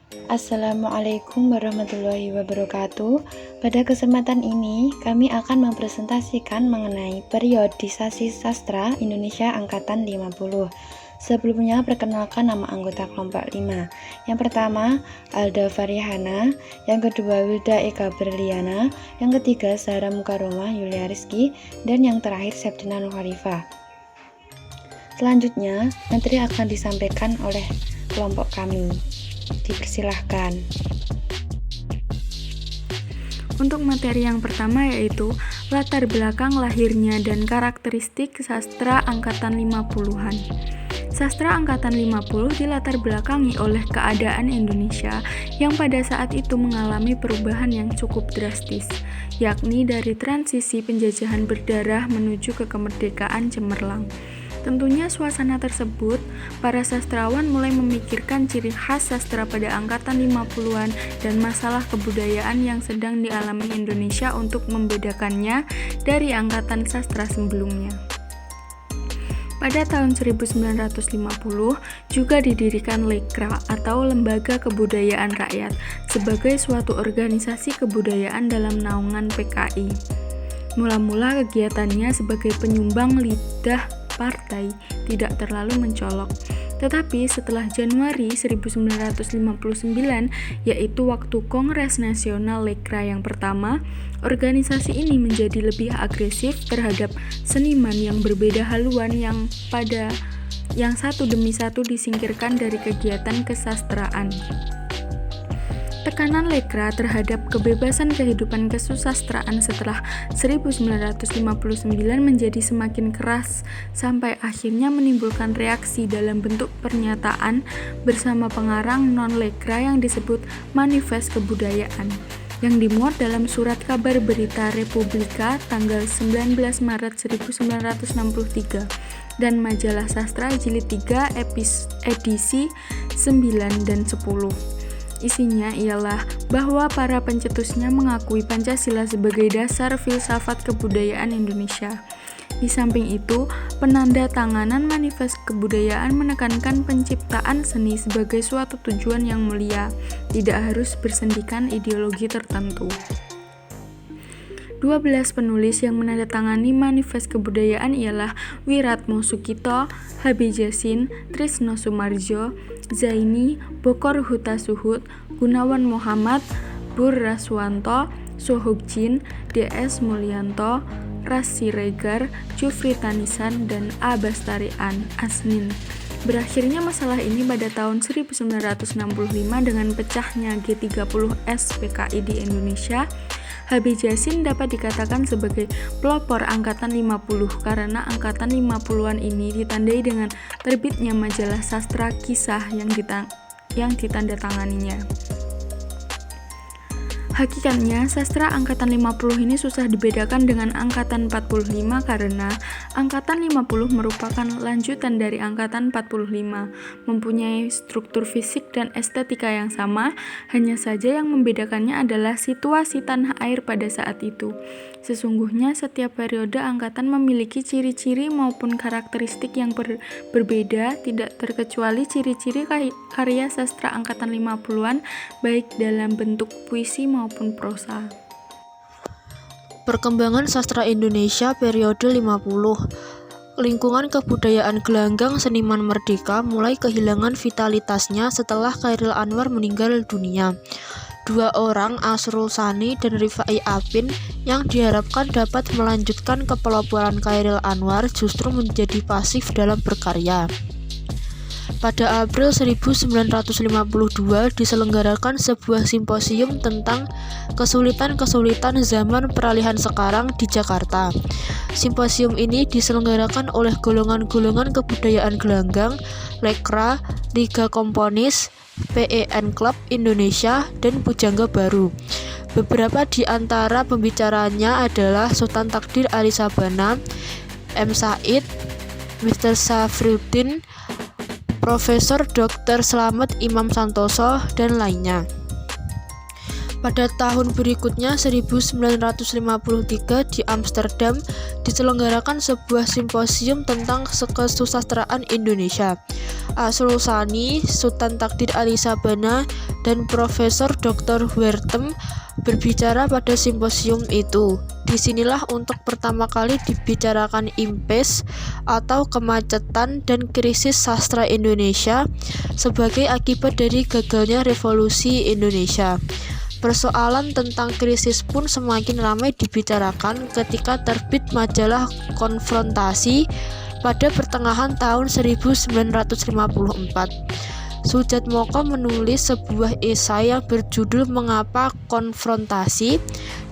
Assalamualaikum warahmatullahi wabarakatuh. Pada kesempatan ini, kami akan mempresentasikan mengenai periodisasi sastra Indonesia angkatan 50. Sebelumnya, perkenalkan nama anggota kelompok 5. Yang pertama, Alda Farihana. Yang kedua, Wilda Eka Berliana. Yang ketiga, Zahra Mukaromah Yulia Rizky. Dan yang terakhir, Septina Nurhalifah. Selanjutnya, materi akan disampaikan oleh kelompok kami. Dipersilahkan. Untuk materi yang pertama yaitu latar belakang lahirnya dan karakteristik sastra angkatan 50-an. Sastra angkatan 50 dilatar belakangi oleh keadaan Indonesia yang pada saat itu mengalami perubahan yang cukup drastis, yakni dari transisi penjajahan berdarah menuju ke kemerdekaan cemerlang. Tentunya suasana tersebut, para sastrawan mulai memikirkan ciri khas sastra pada angkatan 50-an dan masalah kebudayaan yang sedang dialami Indonesia untuk membedakannya dari angkatan sastra sebelumnya. Pada tahun 1950 juga didirikan Lekra atau Lembaga Kebudayaan Rakyat sebagai suatu organisasi kebudayaan dalam naungan PKI. Mula-mula kegiatannya sebagai penyumbang lidah partai tidak terlalu mencolok. Tetapi setelah Januari 1959, yaitu waktu Kongres Nasional Lekra yang pertama, organisasi ini menjadi lebih agresif terhadap seniman yang berbeda haluan yang satu demi satu disingkirkan dari kegiatan kesastraan. Tekanan Lekra terhadap kebebasan kehidupan kesusastraan setelah 1959 menjadi semakin keras sampai akhirnya menimbulkan reaksi dalam bentuk pernyataan bersama pengarang non-Lekra yang disebut Manifest Kebudayaan yang dimuat dalam surat kabar berita Republika tanggal 19 Maret 1963 dan majalah sastra jilid 3 edisi 9 dan 10. Isinya ialah bahwa para pencetusnya mengakui Pancasila sebagai dasar filsafat kebudayaan Indonesia. Di samping itu, penandatanganan Manifest Kebudayaan menekankan penciptaan seni sebagai suatu tujuan yang mulia, tidak harus bersendikan ideologi tertentu. 12 penulis yang menandatangani Manifest Kebudayaan ialah Wiratmo Sukito, Habib Yasin, Trisno Soemardjo, Zaini, Bokor Hutasuhud, Gunawan Muhammad, Bur Raswanto, Sohobjin, DS Mulyanto, Ras Siregar, Jufri Tanisan, dan A. Bastarian Asnin. Berakhirnya masalah ini pada tahun 1965 dengan pecahnya G30S PKI di Indonesia. Habib Yasin dapat dikatakan sebagai pelopor angkatan 50 karena angkatan 50-an ini ditandai dengan terbitnya majalah sastra kisah yang ditandatanganinya. Hakikatnya, sastra angkatan 50 ini susah dibedakan dengan angkatan 45 karena angkatan 50 merupakan lanjutan dari angkatan 45, mempunyai struktur fisik dan estetika yang sama, hanya saja yang membedakannya adalah situasi tanah air pada saat itu. Sesungguhnya setiap periode angkatan memiliki ciri-ciri maupun karakteristik yang berbeda, tidak terkecuali ciri-ciri karya sastra angkatan 50-an baik dalam bentuk puisi maupun prosa. Perkembangan sastra Indonesia periode 50. Lingkungan kebudayaan gelanggang seniman merdeka mulai kehilangan vitalitasnya setelah Chairil Anwar meninggal dunia. Dua orang, Asrul Sani dan Rifai Apin, yang diharapkan dapat melanjutkan kepeloporan Chairil Anwar justru menjadi pasif dalam berkarya. Pada April 1952 diselenggarakan sebuah simposium tentang kesulitan-kesulitan zaman peralihan sekarang di Jakarta. Simposium ini diselenggarakan oleh golongan-golongan kebudayaan gelanggang, Lekra, Liga Komponis, PEN Club Indonesia, dan Pujangga Baru. Beberapa di antara pembicaranya adalah Sultan Takdir Ali Sabana, M. Said, Mr. Safruddin, Profesor Dr. Slamet Imam Santoso, dan lainnya. Pada tahun berikutnya 1953 di Amsterdam diselenggarakan sebuah simposium tentang kesusastraan Indonesia. Asrul Sani, Sultan Takdir Ali Sabana, dan Profesor Dr. Wertham berbicara pada simposium itu. Disinilah untuk pertama kali dibicarakan impasse atau kemacetan dan krisis sastra Indonesia sebagai akibat dari gagalnya revolusi Indonesia. Persoalan tentang krisis pun semakin ramai dibicarakan ketika terbit majalah Konfrontasi pada pertengahan tahun 1954. Soejatmoko menulis sebuah esai yang berjudul Mengapa Konfrontasi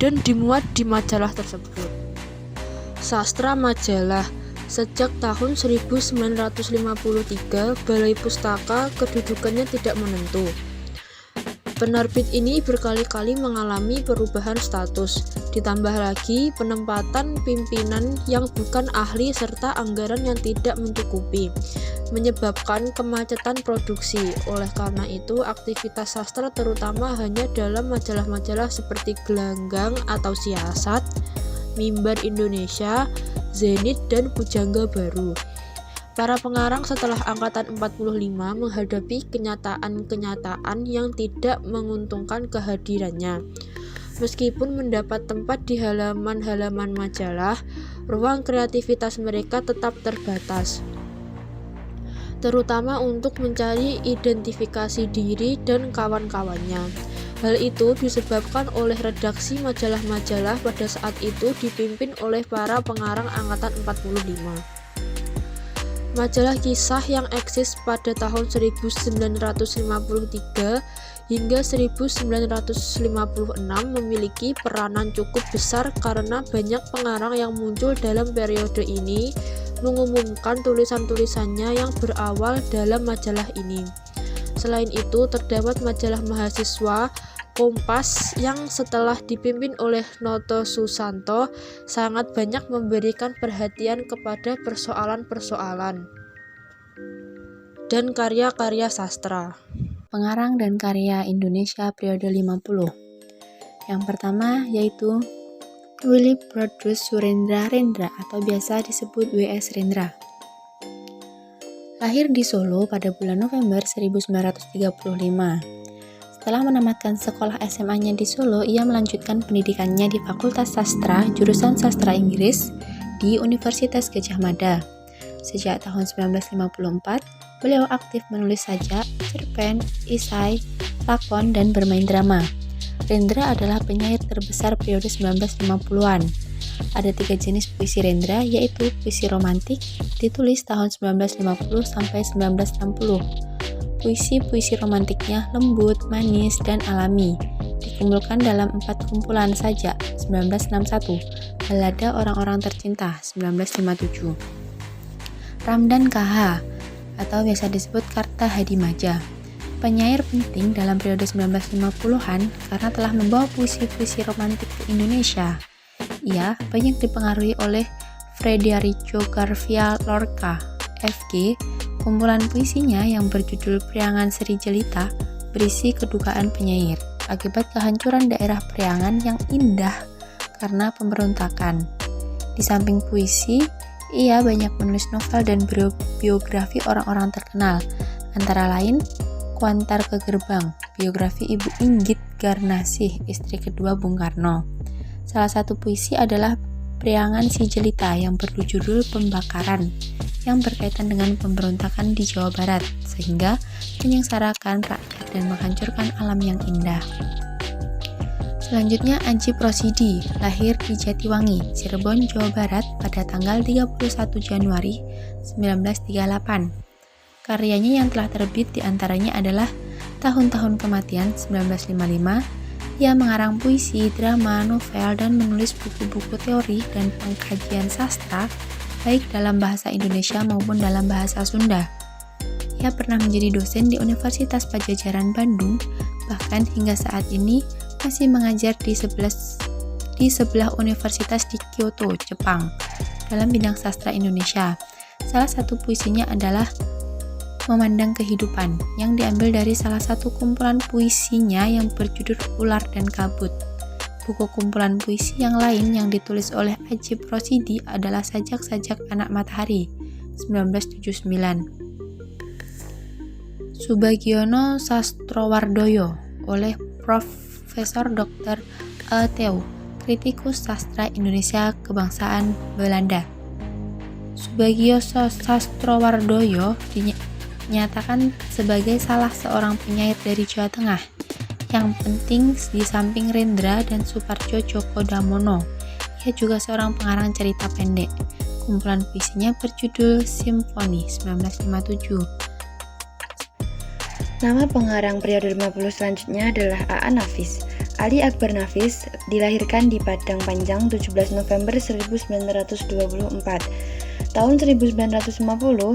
dan dimuat di majalah tersebut. Sastra majalah. Sejak tahun 1953, Balai Pustaka kedudukannya tidak menentu. Penerbit ini berkali-kali mengalami perubahan status, ditambah lagi penempatan pimpinan yang bukan ahli serta anggaran yang tidak mencukupi, menyebabkan kemacetan produksi. Oleh karena itu, aktivitas sastra terutama hanya dalam majalah-majalah seperti Gelanggang atau Siasat, Mimbar Indonesia, Zenit, dan Pujangga Baru. Para pengarang setelah angkatan 45 menghadapi kenyataan-kenyataan yang tidak menguntungkan kehadirannya. Meskipun mendapat tempat di halaman-halaman majalah, ruang kreativitas mereka tetap terbatas, terutama untuk mencari identifikasi diri dan kawan-kawannya. Hal itu disebabkan oleh redaksi majalah-majalah pada saat itu dipimpin oleh para pengarang angkatan 45. Majalah kisah yang eksis pada tahun 1953 hingga 1956 memiliki peranan cukup besar karena banyak pengarang yang muncul dalam periode ini mengumumkan tulisan-tulisannya yang berawal dalam majalah ini. Selain itu, terdapat majalah mahasiswa Kompas yang setelah dipimpin oleh Noto Susanto sangat banyak memberikan perhatian kepada persoalan-persoalan dan karya-karya sastra. Pengarang dan karya Indonesia periode 50. Yang pertama yaitu Willy Brodus Surendra Rendra atau biasa disebut W.S. Rendra. Lahir di Solo pada bulan November 1935. Setelah menamatkan sekolah SMA-nya di Solo, ia melanjutkan pendidikannya di Fakultas Sastra, jurusan Sastra Inggris di Universitas Gadjah Mada. Sejak tahun 1954, beliau aktif menulis sajak, cerpen, esai, lakon, dan bermain drama. Rendra adalah penyair terbesar periode 1950-an. Ada 3 jenis puisi Rendra, yaitu puisi romantik, ditulis tahun 1950 sampai 1960. Puisi-puisi romantiknya lembut, manis, dan alami. Dikumpulkan dalam 4 kumpulan saja, 1961, Balada Orang-orang Tercinta, 1957. Ramdan KH, atau biasa disebut Karta Hadimaja, penyair penting dalam periode 1950-an karena telah membawa puisi-puisi romantik ke Indonesia. Ia banyak dipengaruhi oleh Federico Garcia Lorca, FG. Kumpulan puisinya yang berjudul Priangan Seri Jelita berisi kedukaan penyair akibat kehancuran daerah Priangan yang indah karena pemberontakan. Di samping puisi, ia banyak menulis novel dan biografi orang-orang terkenal, antara lain Kuantar ke Gerbang, biografi Ibu Inggit Garnasih, istri kedua Bung Karno. Salah satu puisi adalah Priangan Si Jelita yang berjudul Pembakaran, yang berkaitan dengan pemberontakan di Jawa Barat, sehingga menyengsarakan rakyat dan menghancurkan alam yang indah. Selanjutnya Adjie Prosidi, lahir di Jatiwangi, Cirebon, Jawa Barat pada tanggal 31 Januari 1938. Karyanya yang telah terbit diantaranya adalah Tahun-Tahun Kematian 1955. Ia mengarang puisi, drama, novel, dan menulis buku-buku teori dan pengkajian sastra baik dalam bahasa Indonesia maupun dalam bahasa Sunda. Ia pernah menjadi dosen di Universitas Padjadjaran Bandung, bahkan hingga saat ini masih mengajar di sebelah universitas di Kyoto, Jepang, dalam bidang sastra Indonesia. Salah satu puisinya adalah Memandang Kehidupan, yang diambil dari salah satu kumpulan puisinya yang berjudul Ular dan Kabut. Buku kumpulan puisi yang lain yang ditulis oleh Adjie Prosidi adalah Sajak-Sajak Anak Matahari, 1979. Subagiono Sastrowardoyo, oleh Profesor Dr. Theo, kritikus sastra Indonesia kebangsaan Belanda. Subagio Sastrowardoyo dinyatakan sebagai salah seorang penyair dari Jawa Tengah. Yang penting di samping Rendra dan Suparjo Djoko Damono, ia juga seorang pengarang cerita pendek. Kumpulan puisinya berjudul Simfoni 1957. Nama pengarang periode 50 selanjutnya adalah A.A. Nafis. Ali Akbar Nafis dilahirkan di Padang Panjang 17 November 1924. Tahun 1950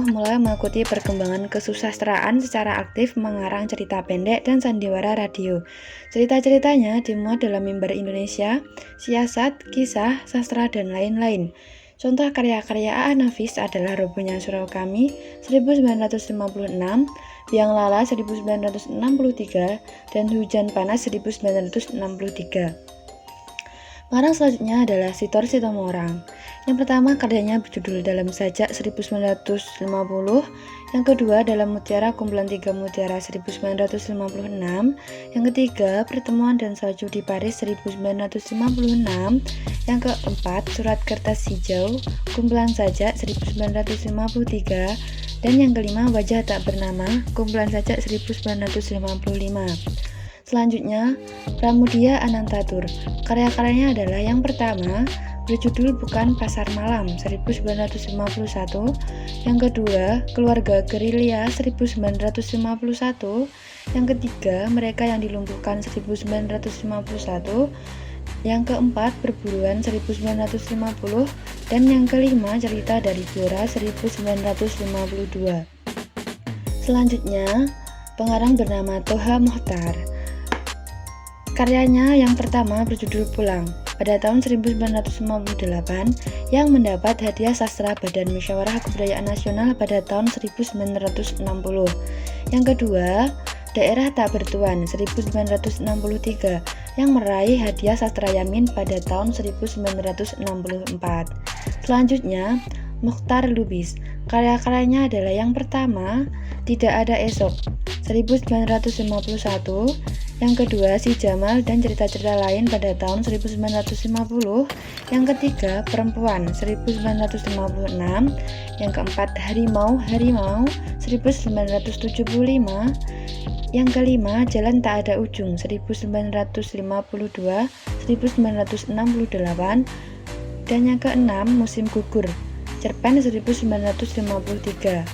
mulai mengikuti perkembangan kesusastraan secara aktif mengarang cerita pendek dan sandiwara radio. Cerita-ceritanya dimuat dalam Mimbar Indonesia, Siasat, Kisah, Sastra, dan lain-lain. Contoh karya-karya A.A. Nafis adalah Robohnya Surau Kami 1956, Biang Lala 1963, dan Hujan Panas 1963. Pengarang selanjutnya adalah Sitor Sitomorang. Yang pertama karyanya berjudul Dalam Sajak 1950, yang kedua Dalam Mutiara Kumpulan Tiga Mutiara 1956, yang ketiga Pertemuan dan Salju di Paris 1956, yang keempat Surat Kertas Hijau Kumpulan Sajak 1953, dan yang kelima Wajah Tak Bernama Kumpulan Sajak 1955. Selanjutnya, Pramudia Anantatur. Karya-karyanya adalah yang pertama, berjudul Bukan Pasar Malam 1951, yang kedua, Keluarga Gerilya 1951, yang ketiga, Mereka yang Dilumpuhkan 1951, yang keempat, Perburuan 1950, dan yang kelima, Cerita dari Blora 1952. Selanjutnya, pengarang bernama Toha Mochtar. Karyanya yang pertama berjudul Pulang pada tahun 1958 yang mendapat hadiah sastra Badan Musyawarah Kebudayaan Nasional pada tahun 1960. Yang kedua, Daerah Tak Bertuan 1963 yang meraih hadiah sastra Yamin pada tahun 1964. Selanjutnya, Mochtar Lubis. Karya-karyanya adalah yang pertama, Tidak Ada Esok 1951, yang kedua Si Jamal dan cerita-cerita lain pada tahun 1950, yang ketiga Perempuan 1956, yang keempat Harimau 1975, yang kelima Jalan Tak Ada Ujung 1952, 1968, dan yang keenam Musim Gugur Cerpen 1953.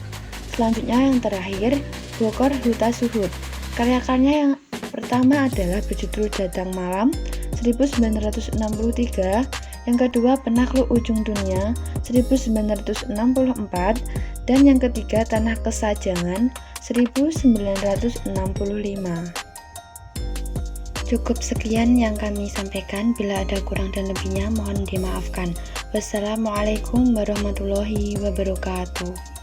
Selanjutnya yang terakhir Bokor Huta Suhud. Karya-karyanya yang pertama adalah berjudul Datang Malam 1963, yang kedua Penakluk Ujung Dunia 1964, dan yang ketiga Tanah Kesajangan 1965. Cukup sekian yang kami sampaikan, bila ada kurang dan lebihnya mohon dimaafkan. Wassalamualaikum warahmatullahi wabarakatuh.